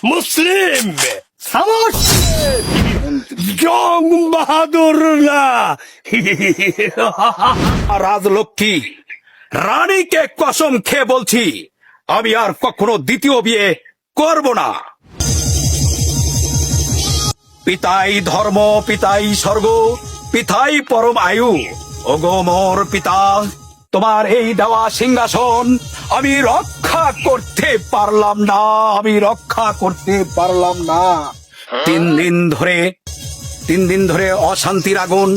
মুসলিম জং বাহাদুর না রাজলক্ষ্মী রানীকে কসম খেয়ে বলছি আমি আর কখনো দ্বিতীয় বিয়ে করব না। পিতাই ধর্ম, পিতাই স্বর্গ, পিতাই পরম আয়ু। ওগো মোর পিতা, তোমার এই দেওয়া সিংহাসন আমি রক্ষা করতে পারলাম না, আমি রক্ষা করতে পারলাম না। 3 দিন ধরে অশান্তির আগুন,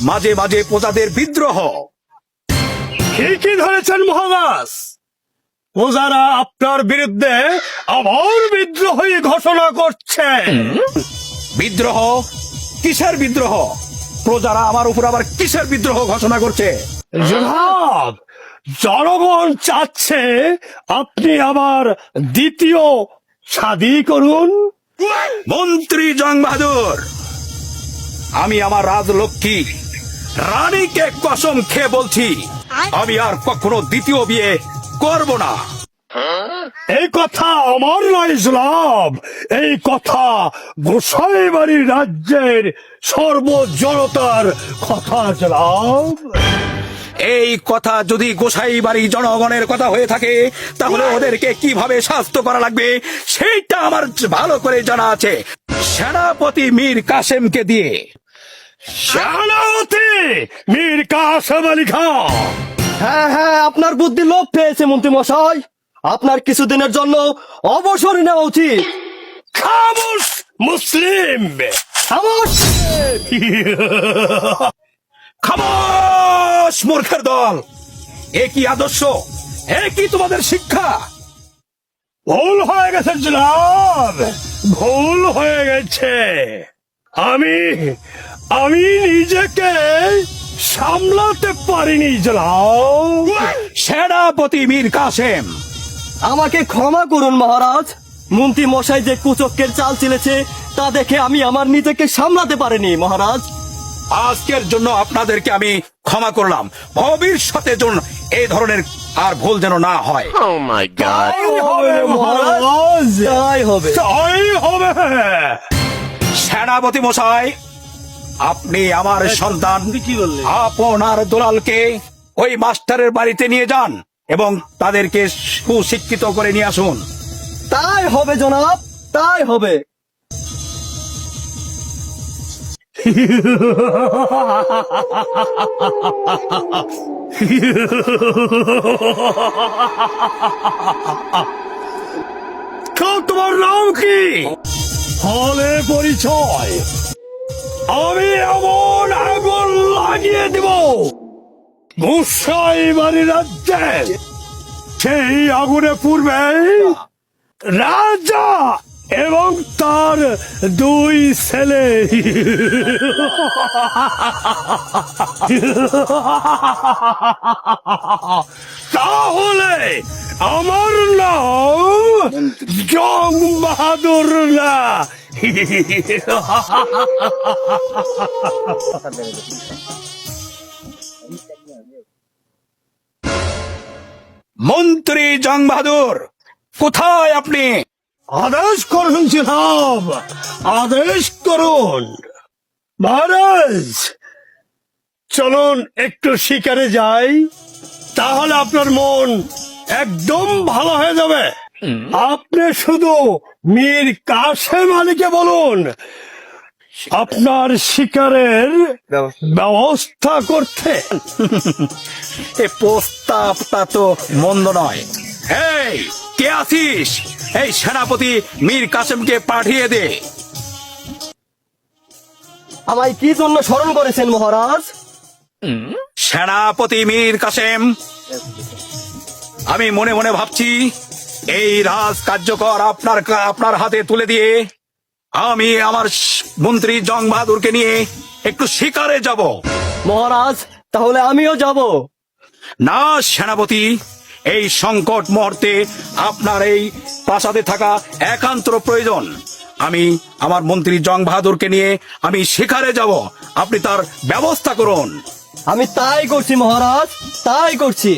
মাঝে মাঝে প্রজাদের বিদ্রোহ। ঠিকই ধরেছেন মহারাজ, প্রজারা আপনার বিরুদ্ধে আবার বিদ্রোহী ঘোষণা করছে। বিদ্রোহ? কিসের বিদ্রোহ? প্রজারা আমার উপর আবার কিসের বিদ্রোহ ঘোষণা করছে? জনাব, জনগণ চাচ্ছে আপনি আবার দ্বিতীয় শাদী করুন। মন্ত্রী জং বাহাদুর, আমি আমার রাজলক্ষ্মী রানীকে কসম খেয়ে বলছি আমি আর কখনো দ্বিতীয় বিয়ে করব না। এই কথা আমার নয় জনাব, এই কথা গোসাইবাড়ি রাজ্যের সর্বজনতার কথা জনাব। এই কথা যদি গোসাইবাড়ি জনগণের কথা হয়ে থাকে তাহলে ওদেরকে কিভাবে শাস্তি করা লাগবে সেইটা আমার ভালো করে জানা আছে। সেনাপতি মীর কাসেমকে দিয়ে। সেনাপতি মীর কাসেম আলী খান। হ্যাঁ হ্যাঁ, আপনার বুদ্ধি লোপ পেয়েছে মন্ত্রী মশাই, আপনার কিছুদিনের জন্য অবসর নেওয়া উচিত। খামোশ মুসলিম, খামোশ। খামোশ মূর্খের দল, এ কি আদর্শ, এ কি তোমাদের শিক্ষা? ভুল হয়ে গেছে জনাব, ভুল হয়ে গেছে। আমি নিজেকে সামলাতে পারিনি জনাব। সেনাপতি মীর কাসেম, আমাকে ক্ষমা করুন মহারাজ, মন্ত্রী মশাই যে কুচক্রের চাল চলেছে তা দেখে আমি আমার নিজেকে সামলাতে পারিনি মহারাজ। আজকের জন্য আপনাদেরকে আমি ক্ষমা করলাম, ভবিষ্যতে জন্য এই ধরনের আর ভুল যেন না হয়। Oh my God! তাই হবে মহারাজ, তাই হবে। তাই হবে। সেনাপতি মশাই, আপনি আমার সন্তান আপনার দুলালকে ওই মাস্টারের বাড়িতে নিয়ে যান এবং তাদেরকে সুশিক্ষিত করে নিয়ে আসুন। তাই হবে জনাব, তাই হবে। তোমার নাম কি? হলে পরিচয়। আমি এমন আগুন লাগিয়ে দিব গোসাইবাড়ি রাজ্যে, সেই আগুনে পূর্বে রাজা এবং তার 2 ছেলে। তাহলে আমার নাম জং বাহাদুর না। মন্ত্রী জং বাহাদুর, কোথায় আপনি? আদেশ করুন জনাব, আদেশ করুন। মহারাজ, চলুন একটু শিকারে যাই, তাহলে আপনার মন একদম ভালো হয়ে যাবে। আপনি শুধু মীর কাসেম আলীকে বলুন আপনার শিকারের ব্যবস্থা করতে। এ প্রস্তাবটা তো মন্দ নয়। এই কে আছিস? এই সেনাপতি মীর কাসেমকে পাঠিয়ে দে। আমায় কি জন্য স্মরণ করেছেন মহারাজ? সেনাপতি মীর কাসেম, আমি মনে মনে ভাবছি এই রাজ কার্যকর আপনার হাতে তুলে দিয়ে আমি আমার মন্ত্রী জং বাহাদুরকে নিয়ে একটু শিকারে যাব। মহারাজ, তাহলে আমিও যাব। না সেনাপতি, এই সংকট মুহূর্তে আপনার এই প্রাসাদে থাকা একান্ত প্রয়োজন। আমি আমার মন্ত্রী জং বাহাদুরকে নিয়ে আমি শিকারে যাব, আপনি তার ব্যবস্থা করুন। আমি তাই করছি মহারাজ, তাই করছি।